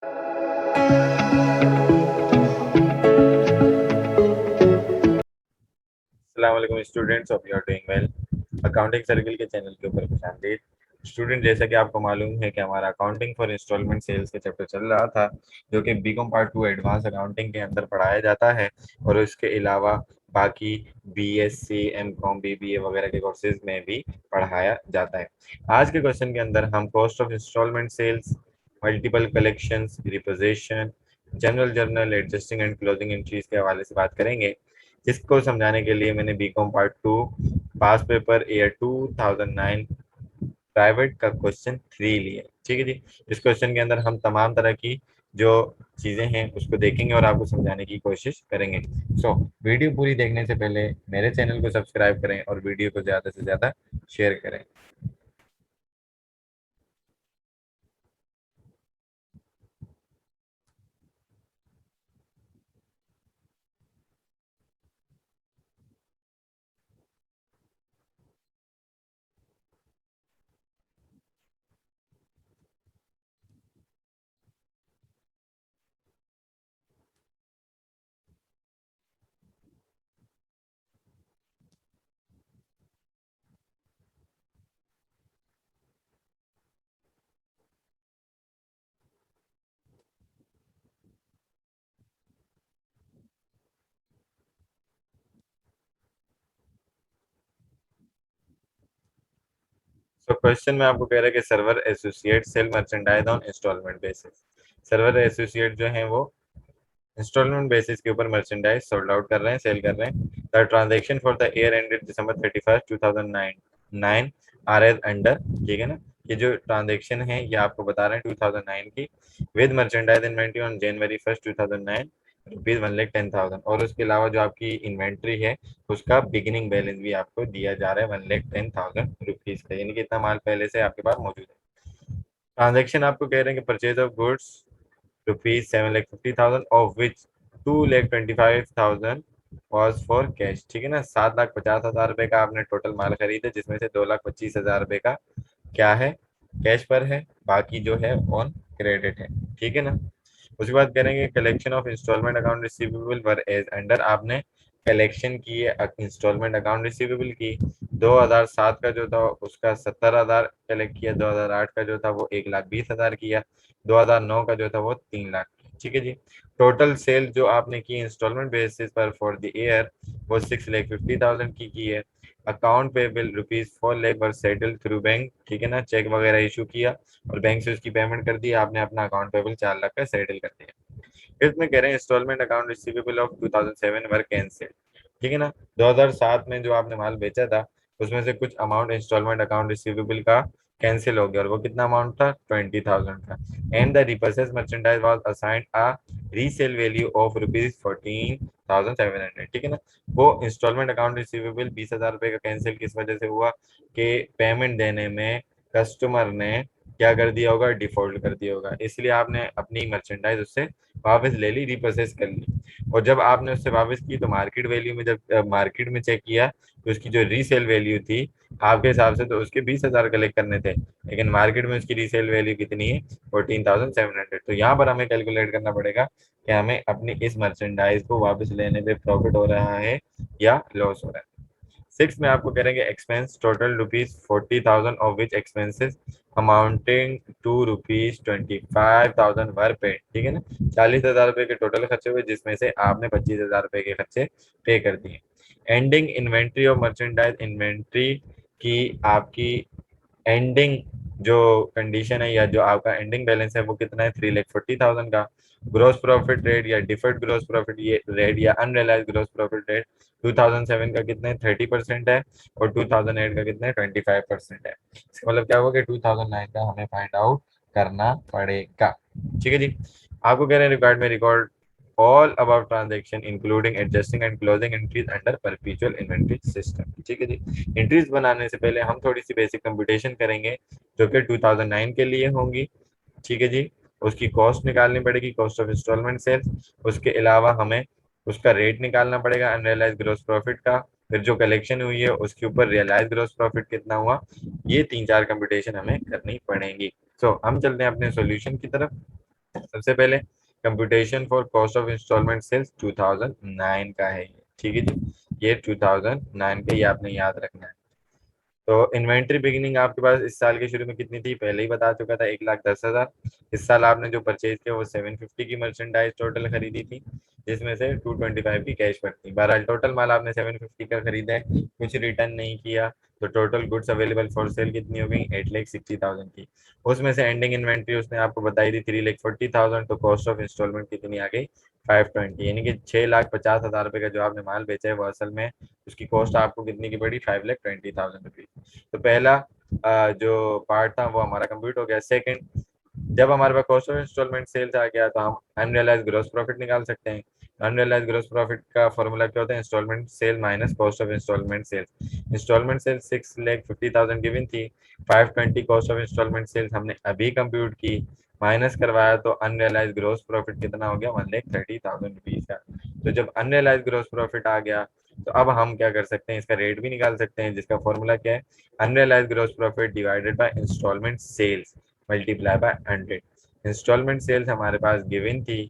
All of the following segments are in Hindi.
अस्सलाम वालेकुम students, of you are doing well. Accounting circle के चैनल के ऊपर खुश आमदीद। स्टूडेंट, जैसा कि आपको मालूम है कि हमारा अकाउंटिंग फॉर इंस्टॉलमेंट सेल्स का चैप्टर चल रहा था, जो कि बीकॉम पार्ट 2 एडवांस अकाउंटिंग के अंदर पढ़ाया जाता है, और उसके अलावा बाकी बीएससी, एमकॉम, बीबीए वगैरह के कोर्सेज में भी पढ़ाया जाता है। आज के क्वेश्चन के अंदर हम cost of instalment sales, multiple collections, repossession, general journal, adjusting and closing entries के हवाले से बात करेंगे, जिसको समझाने के लिए मैंने बीकॉम पार्ट 2 पास पेपर ईयर 2009 प्राइवेट का क्वेश्चन 3 लिया। ठीक है जी। इस क्वेश्चन के अंदर हम तमाम तरह की जो चीजें हैं उसको देखेंगे और आपको समझाने की कोशिश करेंगे। वीडियो पूरी देखने से पहले मेरे चैनल को सब्सक्राइब करें और वीडियो को ज्यादा से ज्यादा शेयर करें। तो क्वेश्चन में आपको कह रहा है कि server associate sell merchandise on instalment basis. Server associate जो है वो इंस्टॉलमेंट बेसिस के ऊपर मर्चेंडाइज सोल्ड आउट कर रहे हैं, सेल कर रहे हैं। The transaction for the year ended December 31st 2009 are as under. ठीक है ना। ये जो ट्रांजैक्शन है ये आपको बता रहे हैं 2009 की, with merchandise inventory on January 1st 2009 ₹1,10,000, और उसके अलावा जो आपकी इन्वेंट्री है उसका बिगिनिंग बैलेंस भी आपको दिया जा रहा है ₹1,10,000 का, यानी कि इतना माल पहले से आपके पास मौजूद है। ट्रांजैक्शन आपको कह रहे हैं कि purchase of goods ₹7,50,000, of which 2,25,000 was for cash. ठीक है ना। 7,50,000 रुपए का आपने टोटल माल खरीदे, जिसमें से 2,25,000 रुपए का क्या है, कैश पर है, बाकी जो है ऑन क्रेडिट है। ठीक है ना। उसके बाद करेंगे collection of instalment account receivable were as under. आपने कलेक्शन की है इंस्टॉलमेंट अकाउंट रिसीवेबल की। 2007 का जो था उसका 70,000 कलेक्ट किया, 2008 का जो था वो 1,20,000 किया, 2009 का जो था वो 3 लाख। ठीक है जी। टोटल सेल जो आपने की इंस्टॉलमेंट बेसिस पर फॉर द ईयर वो 6,50,000 की है। अकाउंट पेबल ₹4 लाख वर सेटल थ्रू बैंक। ठीक है ना। चेक वगैरह इशू किया और बैंक से उसकी पेमेंट कर दी, आपने अपना अकाउंट पेबल 4 लाख का सेटल कर दिया। फिफ्थ में कह रहे हैं instalment account receivable of 2007 were cancelled. ठीक है ना। 2007 में जो आपने माल बेचा था उसमें से कुछ अमाउंट इंस्टॉलमेंट अकाउंट रिसीवेबल का कैंसिल हो गया, और वो कितना अमाउंट था, 20,000 का। And the repurchase merchandise was assigned a resale value of ₹14,700। ठीक है ना। वो इंस्टॉलमेंट अकाउंट रिसीवेबल 20,000 रुपए का कैंसिल किस वजह से हुआ कि पेमेंट देने में कस्टमर ने क्या कर दिया होगा, डिफॉल्ट कर दिया होगा, इसलिए आपने अपनी मर्चेंडाइज उससे वापस ले ली, रिप्रोसेस कर ली। और जब आपने उससे वापस की तो मार्केट वैल्यू में, जब मार्केट में चेक किया तो उसकी जो रीसेल वैल्यू थी आपके हिसाब से तो उसके 20,000 कलेक्ट करने थे, लेकिन मार्केट में उसकी रीसेल वैल्यू कितनी है, 14,700। तो यहाँ पर हमें कैलकुलेट करना पड़ेगा कि हमें अपनी इस मर्चेंडाइज को वापस लेने पे प्रॉफिट हो रहा है या लॉस हो रहा है। सिक्स में आपको करेंगे expense total ₹40,000, of which expenses amounting to ₹25,000 were paid. ठीक है ना। 40,000 रुपए के टोटल खर्चे हुए, जिसमें से आपने 25,000 रुपए के खर्चे पे कर दिए। Ending inventory of merchandise, inventory की आपकी एंडिंग जो कंडीशन है या जो आपका एंडिंग बैलेंस है वो कितना है, 3,40,000 का। ग्रोस प्रॉफिट रेट या डिफर्ड ग्रोस प्रॉफिट ये रेट या अनरियलाइज ग्रोस प्रॉफिट रेट 2007 का कितना है, 30% है, और 2008 का कितना है, 25% है। इसका मतलब क्या होगा कि 2009 का हमें फाइंड आउट करना पड़ेगा। ठीक है जी। आपको कह रहे हैं रिकॉर्ड में record all about transaction including adjusting and closing entries under perpetual inventory system. ठीक है जी। एंट्रीज बनाने से पहले हम थोड़ी सी बेसिक कंप्यूटेशन करेंगे जो कि 2009 के लिए होंगी। ठीक है जी। उसकी कॉस्ट निकालनी पड़ेगी, कॉस्ट ऑफ इंस्टॉलमेंट सेल्स। उसके अलावा हमें उसका रेट निकालना पड़ेगा अनरियलाइज ग्रोस प्रॉफिट का। फिर जो कलेक्शन हुई है उसके ऊपर रियलाइज ग्रोस प्रॉफिट कितना हुआ, ये 3-4 कंप्यूटेशन हमें करनी पड़ेंगी। हम चलते हैं अपने सॉल्यूशन की तरफ। सबसे पहले computation for cost of instalment sales 2009 का है, ठीक है जी, ये 2009 का, ये आपने याद रखना है। तो इन्वेंट्री बिगिनिंग आपके पास इस साल के शुरू में कितनी थी, पहले ही बता चुका था, 1,10,000। इस साल आपने जो परचेज किया वो 750 की मर्चेंडाइज टोटल खरीदी थी, जिसमें से 225 की कैश पर थी। बहरहाल टोटल माल आपने 750 का खरीदा है, कुछ रिटर्न नहीं किया, तो total goods available for sale कितनी हो गई, 8,60,000 की। उसमें से एंडिंग इन्वेंट्री उसने आपको बताई थी 3,40,000, तो कॉस्ट ऑफ इंस्टॉलमेंट कितनी आ गई, 520, यानी कि 6,50,000 रुपए का जो आपने माल बेचा है वो असल में उसकी कॉस्ट आपको कितनी की पड़ी, 5,20,000 रुपीज। तो पहला जो पार्ट था वो हमारा कंप्लीट हो गया। सेकंड, जब हमारे पास कॉस्ट ऑफ इंस्टॉलमेंट सेल्स आ गया तो हम अनरियलाइज ग्रॉस प्रॉफिट निकाल सकते हैं। अनरियलाइज ग्रॉस प्रॉफिट का फॉर्मूला क्या होता है, instalment sale minus cost of instalment sales. Instalment sales 6,50,000 given थी, 520 कॉस्ट ऑफ इंस्टॉलमेंट सेल्स हमने अभी कंप्यूट की, माइनस करवाया तो अनरियलाइज ग्रॉस प्रॉफिट कितना हो गया, 1,30,000 रुपीज का। तो जब अनरियलाइज ग्रॉस प्रॉफिट आ गया तो अब हम क्या कर सकते हैं, इसका रेट भी निकाल सकते हैं, जिसका फॉर्मूला क्या है, unrealised gross profit divided by instalment sales multiply by 100। Instalment sales हमारे पास गिवन थी,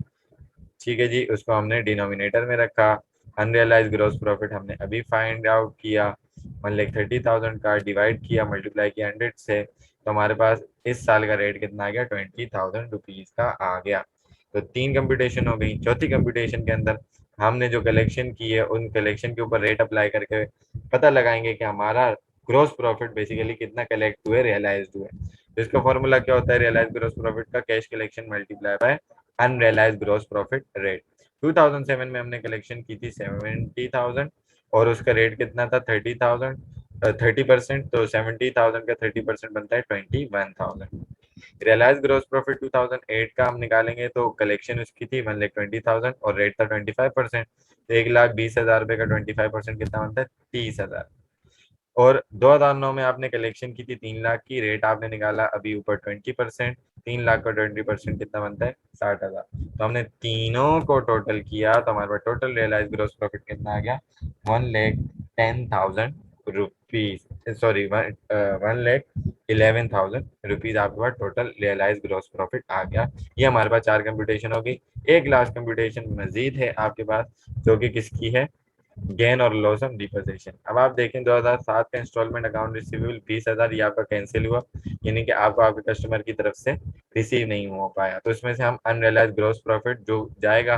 ठीक है जी, उसको हमने डिनोमिनेटर में रखा। अनरियलाइज ग्रॉस प्रॉफिट हमने अभी फाइंड आउट किया, 1,30,000 का डिवाइड किया, मल्टीप्लाई किया 100 से, तो हमारे पास इस साल का रेट कितना आ गया, 20,000 रुपीज का आ गया। तो तीन कंप्यूटेशन हो गई। चौथी कंप्यूटेशन के अंदर हमने जो कलेक्शन की है उन कलेक्शन के ऊपर रेट अप्लाई करके पता लगाएंगे कि हमारा ग्रॉस प्रॉफिट बेसिकली कितना कलेक्ट हुए, रियलाइज हुए। तो इसका फॉर्मूला क्या होता है, रियलाइज ग्रॉस प्रॉफिट का cash collection multiply by unrealised gross profit rate. 2007 में हमने कलेक्शन की थी 70,000 और उसका रेट कितना था, 30,000, 30%, तो 70,000 का 30% बनता है 21,000। रियलाइज ग्रॉस प्रॉफिट 2008 का हम निकालेंगे तो कलेक्शन उसकी थी 1,20,000 और रेट था 25%, तो 1,20,000 रुपए का 25% कितना बनता है, 30,000। और 2009 में आपने कलेक्शन की थी 3 लाख की, रेट आपने निकाला अभी ऊपर 20%, 3 लाख का 20% कितना बनता है, 60,000। तो हमने तीनों को टोटल किया तो हमारे पास टोटल रियलाइज ग्रॉस प्रॉफिट कितना आ गया, 1,10,000 रुपीज, सॉरी 1,11,000 रुपीज आपके पास टोटल रियलाइज ग्रॉस प्रॉफिट आ गया। ये हमारे पास 4 कंप्यूटेशन होगी। एक लास्ट कंप्यूटेशन मजीद है आपके पास, जो कि किसकी है, गेन और लॉस ऑन रिपोजिशन। अब आप देखें 2007 का इंस्टॉलमेंट अकाउंट रिसीवेबल 20,000 ये आपका कैंसिल हुआ, यानी कि आपको आपके कस्टमर की तरफ से रिसीव नहीं हो पाया, तो इसमें से हम अनरियलाइज ग्रॉस प्रॉफिट जो जाएगा,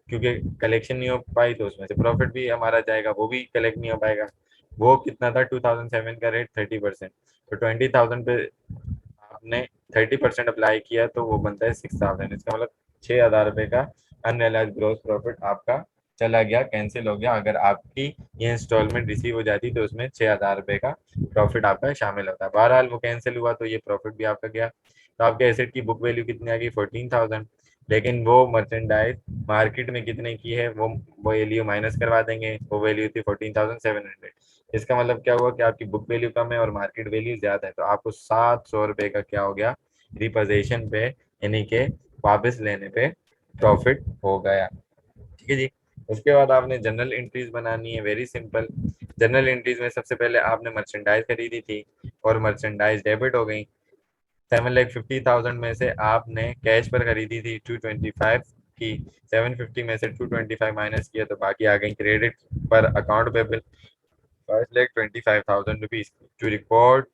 क्योंकि कलेक्शन नहीं हो पाई तो उसमें से प्रॉफिट भी हमारा जाएगा, वो भी कलेक्ट नहीं हो पाएगा। वो कितना था, 2007 का रेट 30%, तो 20,000 पे आपने 30% अप्लाई किया तो वो बनता है 6,000, इसका मतलब 6,000 रुपए का अनरियलाइज ग्रॉस प्रॉफिट आपका चला गया, कैंसिल हो गया। अगर आपकी ये इंस्टॉलमेंट रिसीव हो जाती तो उसमें 6,000 रुपए का प्रॉफिट आपका शामिल होता है। बहरहाल वो कैंसिल हुआ तो ये प्रॉफिट भी आपका गया। तो आपके एसेट की बुक वैल्यू कितनी आ गई, 14,000, लेकिन वो मर्चेंडाइज मार्केट में कितने की है वो वैल्यू माइनस करवा देंगे, वो वैल्यू थी 14,700। इसका मतलब क्या हुआ कि आपकी बुक वैल्यू कम है और मार्केट वैल्यू ज्यादा है, तो आपको 700 रुपए का क्या हो गया, रिपोजिशन पे यानी कि वापस लेने पे प्रॉफिट हो गया, ठीक है जी। उसके बाद आपने जनरल एंट्रीज बनानी है, वेरी सिंपल। जनरल एंट्रीज में सबसे पहले आपने मर्चेंडाइज खरीदी थी और मर्चेंडाइज डेबिट हो गई। 7,50,000 में से आपने कैश पर खरीदी थी 225 की, 750 में से 225 माइनस किया तो बाकी आ गई क्रेडिट पर account payable 5,25,000 rupees to record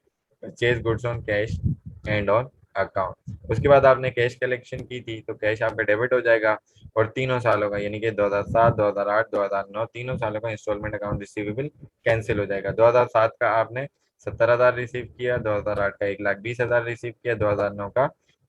purchase goods on cash and on account. उसके बाद आपने कैश कलेक्शन की थी तो कैश आपका डेबिट हो जाएगा और तीनों सालों का यानी कि 2007, 2008, 2009 तीनों सालों का इंस्टॉलमेंट अकाउंट रिसीवेबल कैंसिल हो जाएगा। 2007 का आपने 70,000 रिसीव किया, 2008 का 1,20,000 रिसीव किया, 2009 का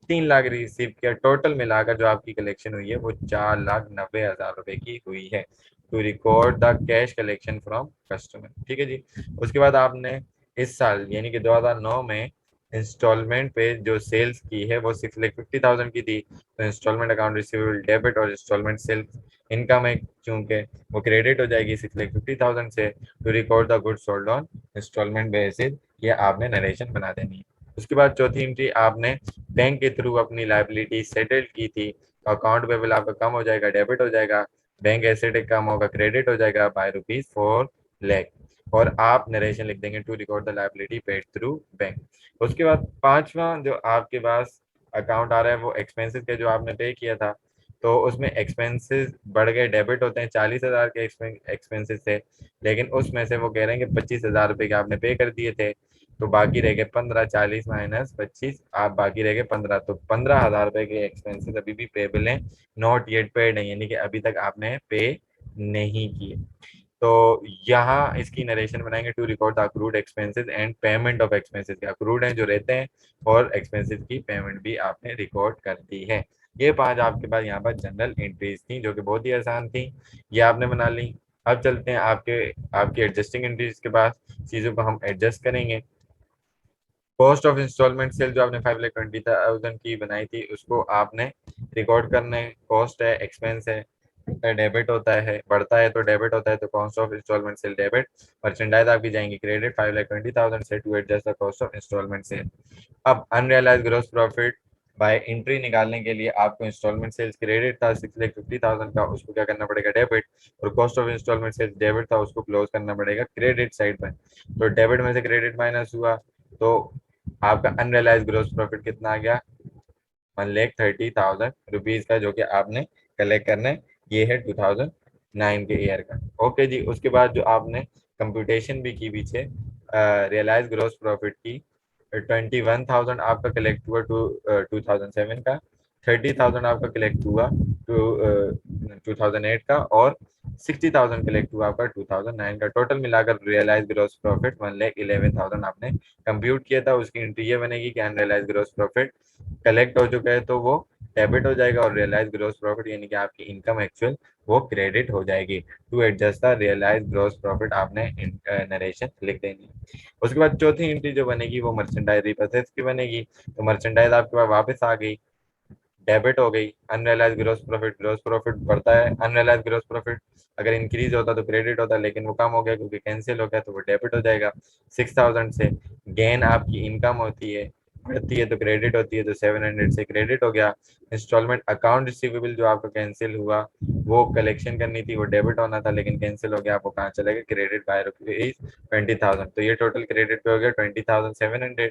3 लाख रिसीव किया, टोटल मिलाकर जो आपकी कलेक्शन हुई है वो 4,90,000 रुपए की हुई है to record the cash collection from customer, ठीक है जी। उसके बाद आपने इस साल यानी कि 2009 में इंस्टॉलमेंट पे जो सेल्स की है वो 6,50,000 की थी, तो इंस्टॉलमेंट अकाउंट रिसीवेबल डेबिट और इंस्टॉलमेंट सेल्स इनकम है चूंकि वो क्रेडिट हो जाएगी 6,50,000 से to record the goods sold on instalment basis, ये आपने नरेशन बना देनी है। उसके बाद चौथी एंट्री आपने बैंक के थ्रू अपनी लाइबिलिटी सेटल की थी, तो अकाउंट पेबल आपका कम हो जाएगा, डेबिट हो जाएगा, बैंक एसेट कम होगा, क्रेडिट हो जाएगा बाय ₹4 लाख, और आप नरेशन लिख देंगे to record the liability paid through bank. उसके बाद पांचवा जो आपके पास अकाउंट आ रहा है वो एक्सपेंसेस के जो आपने पे किया था, तो उसमें एक्सपेंसेस बढ़ गए, डेबिट होते हैं 40,000 के एक्सपेंसेस थे, लेकिन उसमें से वो कह रहे हैं कि 25,000 रुपये के आपने पे कर दिए थे, तो बाकी रह गए 15, 40 माइनस 25, आप बाकी रह गए 15, तो 15,000 रुपये के एक्सपेंसेस अभी भी पेबल हैं, नॉट येट पेड नहीं, यानी कि अभी तक आपने पे नहीं किए। तो यहाँ इसकी नरेशन बनाएंगे, to record the accrued expenses and payment of expenses, के अक्रूड हैं जो रहते हैं, और एक्सपेंसेस की पेमेंट भी आपने रिकॉर्ड कर दी है। ये 5 आपके पास यहाँ पर जनरल एंट्रीज थी जो कि बहुत ही आसान थी, ये आपने बना ली। अब चलते हैं आपके आपकी एडजस्टिंग एंट्रीज के पास, चीज़ों को हम एडजस्ट करेंगे। कॉस्ट ऑफ इंस्टॉलमेंट सेल जो आपने 5,20,000 की बनाई थी उसको आपने रिकॉर्ड करना है, कॉस्ट है, एक्सपेंस है, डेबिट होता है, बढ़ता है तो डेबिट होता है, तो cost of installment sale debit, merchandise आपकी जाएंगी क्रेडिट 5,20,000 से to adjust the cost of installment sale. अब unrealised gross profit by entry निकालने के लिए आपको इंस्टॉलमेंट सेल्स क्रेडिट था 6,50,000 का, उसको क्या करना पड़ेगा, डेबिट, और cost of instalment sales debit था, उसको क्लोज करना पड़ेगा क्रेडिट साइड में। तो डेबिट में से क्रेडिट माइनस हुआ, तो आपका अनरियलाइज ग्रॉस प्रॉफिट कितना आ गया, 1,30,000 रुपीज का, जो कि आपने कलेक्ट करना है। ये है 2009 के ईयर का। ओके जी, उसके बाद जो आपने कंप्यूटेशन भी की पीछे रियलाइज ग्रॉस प्रॉफिट की, 21,000 आपका कलेक्ट हुआ 2007 का, 30,000 आपका कलेक्ट हुआ 2008 का, और 60,000 कलेक्ट हुआ आपका 2009 का। टोटल मिलाकर रियलाइज ग्रॉस प्रॉफिट 1,11,000 आपने कंप्यूट किया था। उसकी एंट्री ये बनेगी कि अनरियलाइज ग्रॉस प्रॉफिट कलेक्ट हो चुका है तो वो डेबिट हो जाएगा, और रियलाइज ग्रॉस प्रॉफिट यानी कि आपकी इनकम एक्चुअल वो क्रेडिट हो जाएगी। To adjust the realised gross profit आपने नरेशन लिख देनी है। उसके बाद चौथी एंट्री जो बनेगी वो मर्चेंडाइज रिपर्चेज की बनेगी, तो मर्चेंडाइज आपके पास वापस आ गई, डेबिट हो गई। अनरियलाइज ग्रॉस प्रॉफिट बढ़ता है, अनरियलाइज ग्रॉस प्रॉफिट अगर इंक्रीज होता तो क्रेडिट होता, लेकिन वो कम हो गया क्योंकि कैंसिल हो गया, तो वो डेबिट हो जाएगा 6,000 से। गेन आपकी इनकम होती है, बढ़ती है तो क्रेडिट होती है, तो 700 से क्रेडिट हो गया। इंस्टॉलमेंट अकाउंट रिसीवेबल जो आपका कैंसिल हुआ, वो कलेक्शन करनी थी, वो डेबिट होना था लेकिन कैंसिल हो गया, आपको कहाँ चलेगा, क्रेडिट बाय ₹20,000। तो ये टोटल क्रेडिट पे हो गया 20,700,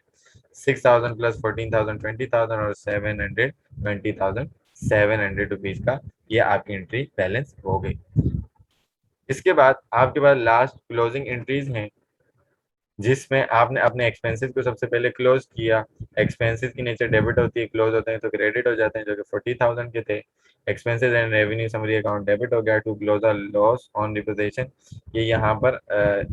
6,000 प्लस 14,000 20,000, और 700 ₹20,700 का ये आपकी एंट्री बैलेंस हो गई। इसके बाद आपके पास लास्ट क्लोजिंग एंट्रीज हैं, जिसमें आपने अपने एक्सपेंसेस को सबसे पहले क्लोज किया। एक्सपेंसेस की नेचर डेबिट होती है, क्लोज होते हैं तो क्रेडिट हो जाते हैं, जो कि 40,000 के थे। Expenses and revenue summary account debit हो गया। To close the loss on repossession, ये यहाँ पर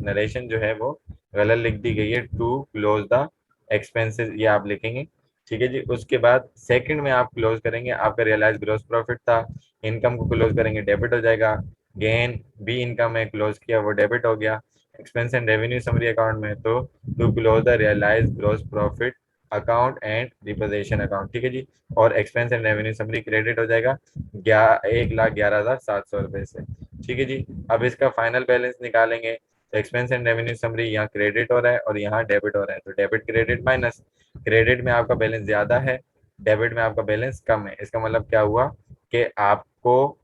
नरेशन जो है वो गलत लिख दी गई है, टू क्लोज द एक्सपेंसेस ये आप लिखेंगे, ठीक है जी। उसके बाद सेकंड में आप क्लोज करेंगे, आपका रियलाइज ग्रॉस प्रॉफिट था, इनकम को क्लोज करेंगे, डेबिट हो जाएगा। गेन भी इनकम है, क्लोज किया वो डेबिट हो गया। Expense and revenue summary account में तो to close the realised gross profit account and repossession account, ठीक है जी। और expense and revenue summary credit हो जाएगा 1,11,700 रुपए से, ठीक है जी। अब इसका फाइनल बैलेंस निकालेंगे, तो एक्सपेंस एंड रेवेन्यू समरी यहाँ क्रेडिट हो रहा है और यहाँ डेबिट हो रहा है, तो डेबिट क्रेडिट माइनस, क्रेडिट में आपका बैलेंस ज्यादा है, डेबिट में आपका बैलेंस कम है। इसका मतलब क्या हुआ कि आपको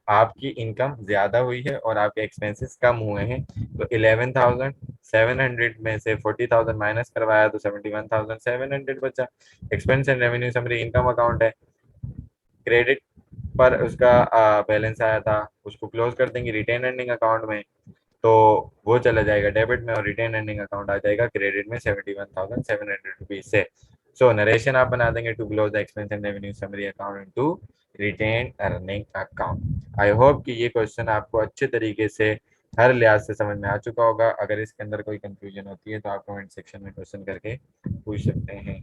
आपकी इनकम ज्यादा हुई है और आपके एक्सपेंसेस कम हुए हैं। तो 11,700 में से 40,000 माइनस करवाया तो 71,700 बचा। Expense and revenue summary income account है, क्रेडिट पर उसका बैलेंस आया था, उसको क्लोज कर देंगे रिटेन एंडिंग अकाउंट में, तो वो चला जाएगा डेबिट में, और रिटेन एंडिंग अकाउंट आ जाएगा क्रेडिट में 71,700 रुपीज से। सो नरेशन आप बना देंगे, to close the expense and revenue summary account to retain earning account. I hope कि ये क्वेश्चन आपको अच्छे तरीके से हर लिहाज से समझ में आ चुका होगा। अगर इसके अंदर कोई कंफ्यूजन होती है तो आप कमेंट सेक्शन में क्वेश्चन करके पूछ सकते हैं।